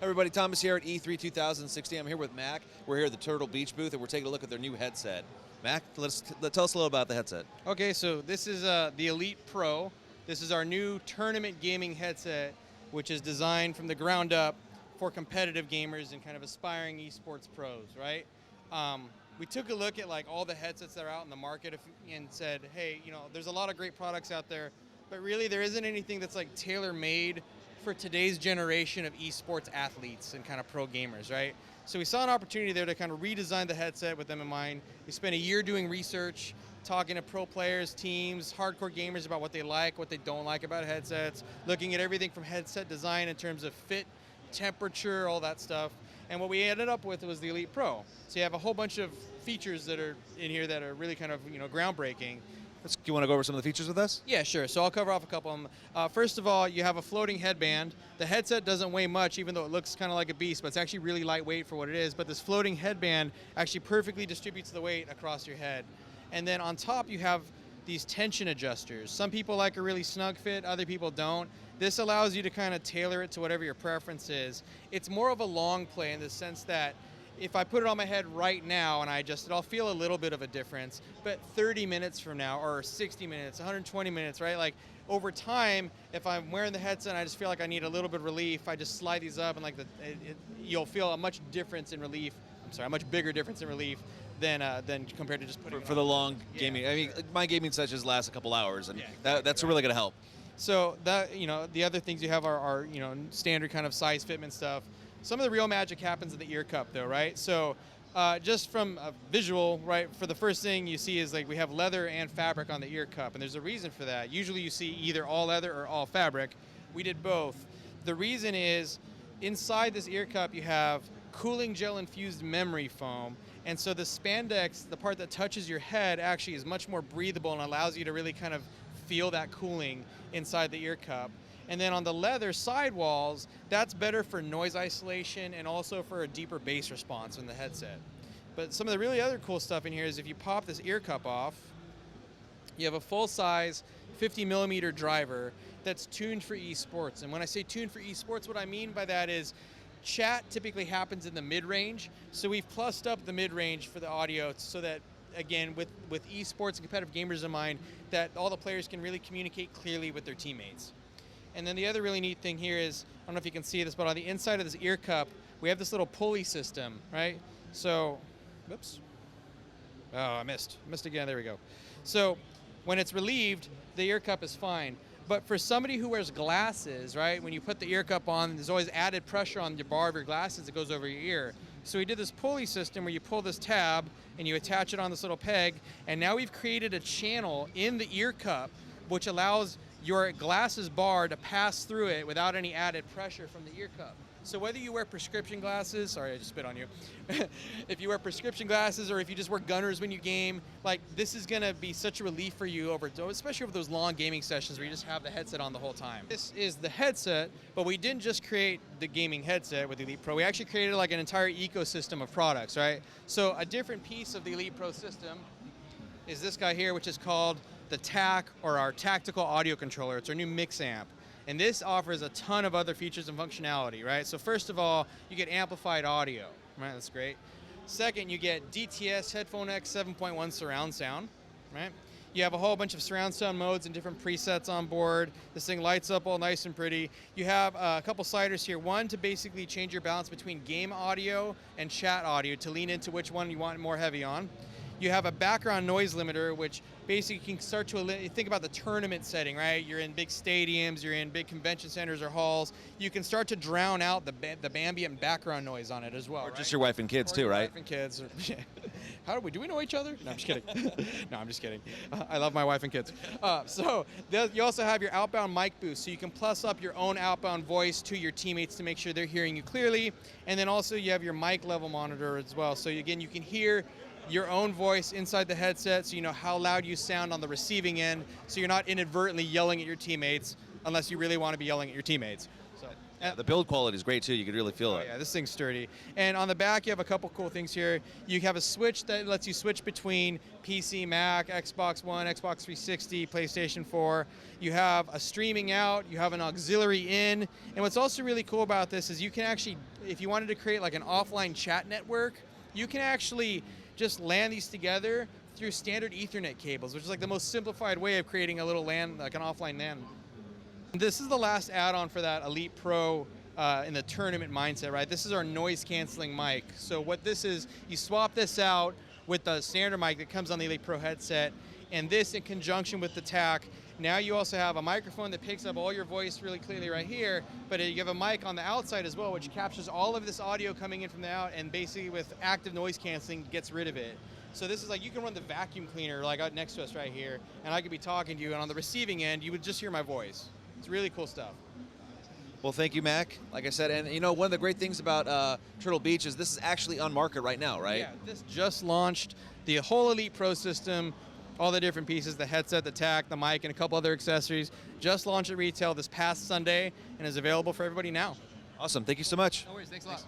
Everybody, Thomas here at E3 2016. I'm here with Mac. We're here at the Turtle Beach booth, and we're taking a look at their new headset. Mac, tell us a little about the headset. Okay, so this is the Elite Pro. This is our new tournament gaming headset, which is designed from the ground up for competitive gamers and kind of aspiring esports pros, right? We took a look at like all the headsets that are out in the market and said, hey, you know, there's a lot of great products out there, but really there isn't anything that's like tailor-made for today's generation of esports athletes and kind of pro gamers, right? So we saw an opportunity there to kind of redesign the headset with them in mind. We spent a year doing research, talking to pro players, teams, hardcore gamers about what they like, what they don't like about headsets, looking at everything from headset design in terms of fit, temperature, all that stuff. And what we ended up with was the Elite Pro. So you have a whole bunch of features that are in here that are really kind of, you know, groundbreaking. Do you want to go over some of the features with us? Yeah, sure. So I'll cover off a couple of them. First of all, you have a floating headband. The headset doesn't weigh much, even though it looks kind of like a beast, but it's actually really lightweight for what it is. But this floating headband actually perfectly distributes the weight across your head. And then on top, you have these tension adjusters. Some people like a really snug fit, other people don't. This allows you to kind of tailor it to whatever your preference is. It's more of a long play in the sense that if I put it on my head right now and I adjust it, I'll feel a little bit of a difference. But 30 minutes from now, or 60 minutes, 120 minutes, right? Like over time, if I'm wearing the headset and I just feel like I need a little bit of relief, I just slide these up and like you'll feel a much difference in relief. I'm sorry, a much bigger difference in relief than compared to just putting it for the long gaming. I mean, my gaming sessions last a couple hours, and that's really going to help. So that, you know, the other things you have are you know, standard kind of size fitment stuff. Some of the real magic happens in the ear cup though, right? So just from a visual, right, for the first thing you see is like we have leather and fabric on the ear cup, and there's a reason for that. Usually you see either all leather or all fabric. We did both. The reason is inside this ear cup you have cooling gel infused memory foam, and so the spandex, the part that touches your head, actually is much more breathable and allows you to really kind of feel that cooling inside the ear cup. And then on the leather sidewalls, that's better for noise isolation and also for a deeper bass response in the headset. But some of the really other cool stuff in here is if you pop this ear cup off, you have a full-size 50mm driver that's tuned for esports. And when I say tuned for esports, what I mean by that is chat typically happens in the mid-range, so we've plussed up the mid-range for the audio so that, again, with esports and competitive gamers in mind, that all the players can really communicate clearly with their teammates. And then the other really neat thing here is, I don't know if you can see this, but on the inside of this ear cup, we have this little pulley system, right? So, whoops. Oh, I missed again, there we go. So when it's relieved, the ear cup is fine. But for somebody who wears glasses, right, when you put the ear cup on, there's always added pressure on the bar of your glasses that goes over your ear. So we did this pulley system where you pull this tab and you attach it on this little peg, and now we've created a channel in the ear cup which allows your glasses bar to pass through it without any added pressure from the ear cup. So whether you wear prescription glasses, sorry I just spit on you, if you wear prescription glasses or if you just wear gunners when you game, like this is gonna be such a relief for you especially over those long gaming sessions where you just have the headset on the whole time. This is the headset, but we didn't just create the gaming headset with the Elite Pro, we actually created like an entire ecosystem of products, right? So a different piece of the Elite Pro system is this guy here, which is called the TAC, or our Tactical Audio Controller. It's our new mix amp. And this offers a ton of other features and functionality, right? So first of all, you get amplified audio, right? That's great. Second, you get DTS Headphone X 7.1 surround sound, right? You have a whole bunch of surround sound modes and different presets on board. This thing lights up all nice and pretty. You have a couple sliders here. One to basically change your balance between game audio and chat audio to lean into which one you want more heavy on. You have a background noise limiter, which basically can start to think about the tournament setting, right? You're in big stadiums, you're in big convention centers or halls. You can start to drown out the ambient background noise on it as well. Or just your wife and kids too, right? Wife and kids. Do we know each other? No, I'm just kidding. No, I'm just kidding. I love my wife and kids. So you also have your outbound mic boost, so you can plus up your own outbound voice to your teammates to make sure they're hearing you clearly. And then also you have your mic level monitor as well. So again, you can hear your own voice inside the headset, so you know how loud you sound on the receiving end, so you're not inadvertently yelling at your teammates unless you really want to be yelling at your teammates. So The build quality is great too. You could really feel Oh it. yeah, this thing's sturdy. And on the back, you have a couple cool things here. You have a switch that lets you switch between PC, Mac, Xbox One, Xbox 360, PlayStation 4. You have a streaming out. You have an auxiliary in. And what's also really cool about this is you can actually, if you wanted to create like an offline chat network, you can actually just LAN these together through standard Ethernet cables, which is like the most simplified way of creating a little LAN, like an offline LAN. This is the last add-on for that Elite Pro in the tournament mindset, right? This is our noise canceling mic. So what this is, you swap this out with the standard mic that comes on the Elite Pro headset, and this in conjunction with the TAC. Now you also have a microphone that picks up all your voice really clearly right here, but you have a mic on the outside as well, which captures all of this audio coming in from the out, and basically with active noise canceling gets rid of it. So this is like, you can run the vacuum cleaner like out next to us right here, and I could be talking to you, and on the receiving end, you would just hear my voice. It's really cool stuff. Well, thank you, Mac. Like I said, and you know, one of the great things about Turtle Beach is this is actually on market right now, right? Yeah, this just launched. The whole Elite Pro system, all the different pieces, the headset, the TAC, the mic, and a couple other accessories, just launched at retail this past Sunday and is available for everybody now. Awesome. Thank you so much. No worries. Thanks a lot.